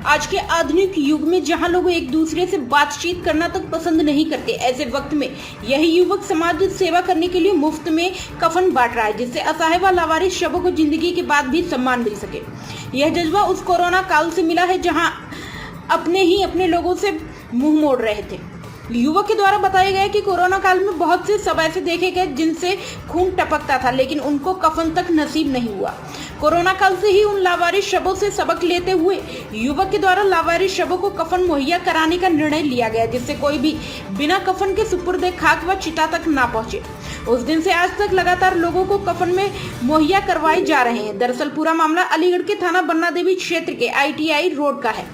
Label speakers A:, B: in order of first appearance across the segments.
A: आज के आधुनिक युग में जहां लोग एक दूसरे से बातचीत करना तक पसंद नहीं करते, ऐसे वक्त में यही युवक समाज सेवा करने के लिए मुफ्त में कफन बांट रहा है, जिससे असहाय व लावारिस शवों को जिंदगी के बाद भी सम्मान मिल सके। यह जज्बा उस कोरोना काल से मिला है जहां अपने ही अपने लोगों से मुंह मोड़ रहे थे। युवक के द्वारा बताया गया कि कोरोना काल में बहुत से सब ऐसे देखे गए जिनसे खून टपकता था, लेकिन उनको कफन तक नसीब नहीं हुआ। कोरोना काल से ही उन लावारिस शवों से सबक लेते हुए युवक के द्वारा लावारिस शवों को कफन मुहैया कराने का निर्णय लिया गया, जिससे कोई भी बिना कफन के सुपुर्दे खाक व चिता तक ना पहुंचे। उस दिन से आज तक लगातार लोगों को कफन में मुहैया करवाए जा रहे हैं। दरअसल पूरा मामला अलीगढ़ के थाना बन्ना देवी क्षेत्र के ITI रोड का है,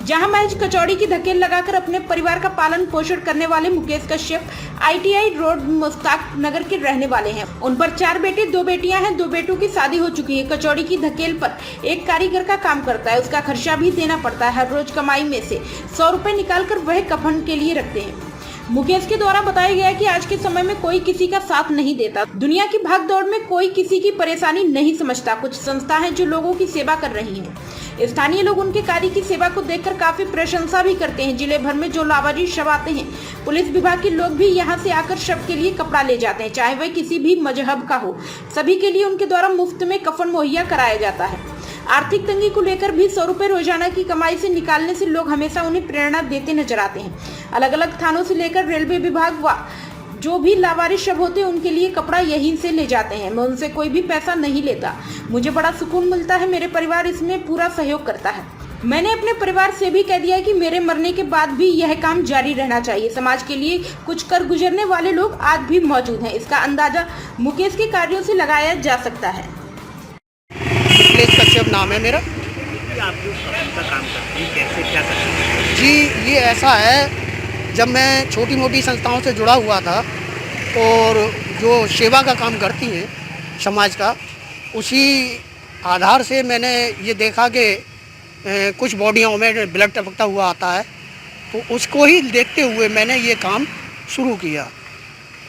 A: जहां महज कचौड़ी की धकेल लगाकर अपने परिवार का पालन पोषण करने वाले मुकेश कश्यप ITI रोड मुश्ताक नगर के रहने वाले हैं। उन पर 4 बेटे 2 बेटियां हैं। 2 बेटों की शादी हो चुकी है। कचौड़ी की धकेल पर एक कारीगर का काम करता है, उसका खर्चा भी देना पड़ता है। हर रोज कमाई में से 100 रुपए निकालकर वह कफन के लिए रखते हैं। मुकेश के द्वारा बताया गया कि आज के समय में कोई किसी का साथ नहीं देता। दुनिया की भागदौड़ में कोई किसी की परेशानी नहीं समझता। कुछ संस्था हैं जो लोगों की सेवा कर रही हैं। स्थानीय लोग उनके कार्य की सेवा को देखकर काफी प्रशंसा भी करते हैं। जिले भर में जो लावारिस शव आते हैं, पुलिस विभाग के लोग भी यहां से आकर शव के लिए कपड़ा ले जाते हैं, चाहे वह किसी भी मजहब का हो। सभी के लिए उनके द्वारा मुफ्त में कफन मुहैया कराया जाता है। आर्थिक तंगी को लेकर भी 100 रुपए रोजाना की कमाई से निकालने से लोग हमेशा उन्हें प्रेरणा देते नजर आते हैं। अलग अलग थानों से लेकर रेलवे विभाग व जो भी लावारिस शव होते हैं उनके लिए कपड़ा यहीं से ले जाते हैं। मैं उनसे कोई भी पैसा नहीं लेता। मुझे बड़ा सुकून मिलता है। मेरे परिवार इसमें पूरा सहयोग करता है। मैंने अपने परिवार से भी कह दिया है कि मेरे मरने के बाद भी यह काम जारी रहना चाहिए। समाज के लिए कुछ कर गुजरने वाले लोग आज भी मौजूद हैं। इसका अंदाजा मुकेश के कार्यों से लगाया जा सकता है।
B: मुकेश कश्यप नाम है मेरा।
C: आप जो कफन का काम करते हैं, कैसे क्या करते हैं?
B: जी, ये ऐसा है, जब मैं छोटी मोटी संस्थाओं से जुड़ा हुआ था और जो सेवा का काम करती हैं समाज का, उसी आधार से मैंने ये देखा कि कुछ बॉडियों में ब्लड टपकता हुआ आता है, तो उसको ही देखते हुए मैंने ये काम शुरू किया।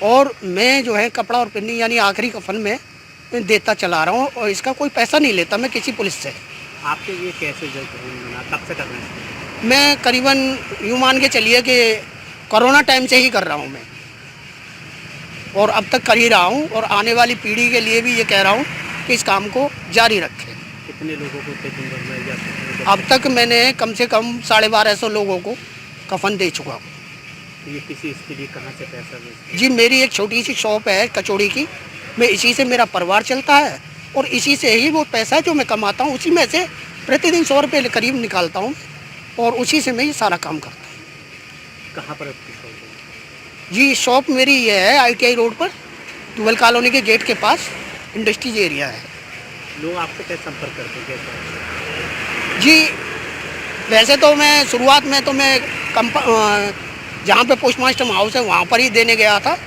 B: और मैं जो है कपड़ा और पिन्नी यानी आखिरी कफन में देता चला रहा हूँ, और इसका कोई पैसा नहीं लेता मैं किसी पुलिस से।
C: आपके ये कैसे कब से कर रहे हैं?
B: मैं करीबन यूँ मान के चलिए कि कोरोना टाइम से ही कर रहा हूँ मैं, और अब तक कर ही रहा हूँ, और आने वाली पीढ़ी के लिए भी ये कह रहा हूँ कि इस काम को जारी रखें।
C: कितने लोगों को
B: अब तक मैंने कम से कम 1250 लोगों को कफन दे चुका हूँ।
C: ये किसी इसके लिए कहाँ से पैसा मिलता है?
B: जी, मेरी एक छोटी सी शॉप है कचौड़ी की, मैं इसी से मेरा परिवार चलता है, और इसी से ही वो पैसा जो मैं कमाता हूँ उसी में से प्रतिदिन 100 रुपये करीब निकालता हूँ, और उसी से मैं ये सारा काम करता हूँ।
C: कहाँ पर आपकी शॉप है?
B: जी, शॉप मेरी ये है ITI रोड पर, दुबल कॉलोनी के गेट के पास इंडस्ट्रीज एरिया है।
C: लोग आपसे कैसे संपर्क करते हैं, कैसे?
B: जी, वैसे तो मैं शुरुआत में तो मैं जहाँ पे पोस्ट मास्टर हाउस है वहाँ पर ही देने गया था।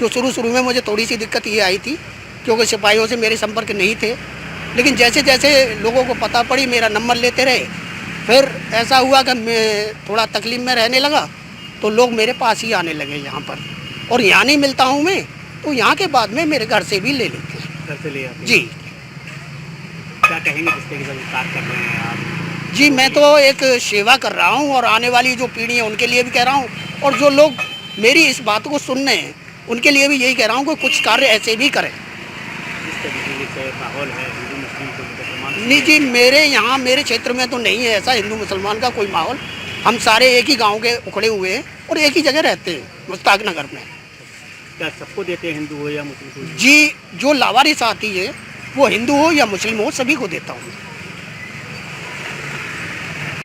B: जो शुरू में मुझे थोड़ी सी दिक्कत ये आई थी क्योंकि सिपाहियों से मेरे संपर्क नहीं थे, लेकिन जैसे जैसे लोगों को पता पड़ी मेरा नंबर लेते रहे, फिर ऐसा हुआ कि मैं थोड़ा तकलीफ में रहने लगा, तो लोग मेरे पास ही आने लगे यहाँ पर, और यहाँ नहीं मिलता हूँ मैं, तो यहाँ के बाद में मेरे घर से भी ले लेते हैं।
C: घर से ले आते हैं?
B: जी।
C: क्या कहेंगे जिसके के साथ कार्य कर रहे हैं आप?
B: जी, मैं तो एक सेवा कर रहा हूँ, और आने वाली जो पीढ़ी है उनके लिए भी कह रहा हूँ, और जो लोग मेरी इस बात को सुन रहे हैं उनके लिए भी यही कह रहा हूँ कि कुछ कार्य ऐसे भी करें।
C: जिस तरीके से माहौल है हिंदू मुस्लिम को मुसलमान,
B: नहीं जी, मेरे यहाँ मेरे क्षेत्र में तो नहीं है ऐसा हिंदू मुसलमान का कोई माहौल। हम सारे एक ही गांव के उखड़े हुए हैं और एक ही जगह रहते हैं, मुश्ताक नगर में।
C: क्या सबको देते हैं, हिंदू हो या मुस्लिम हो?
B: जी, जो लावारिस आती है वो हिंदू हो या मुस्लिम हो, सभी को देता हूँ।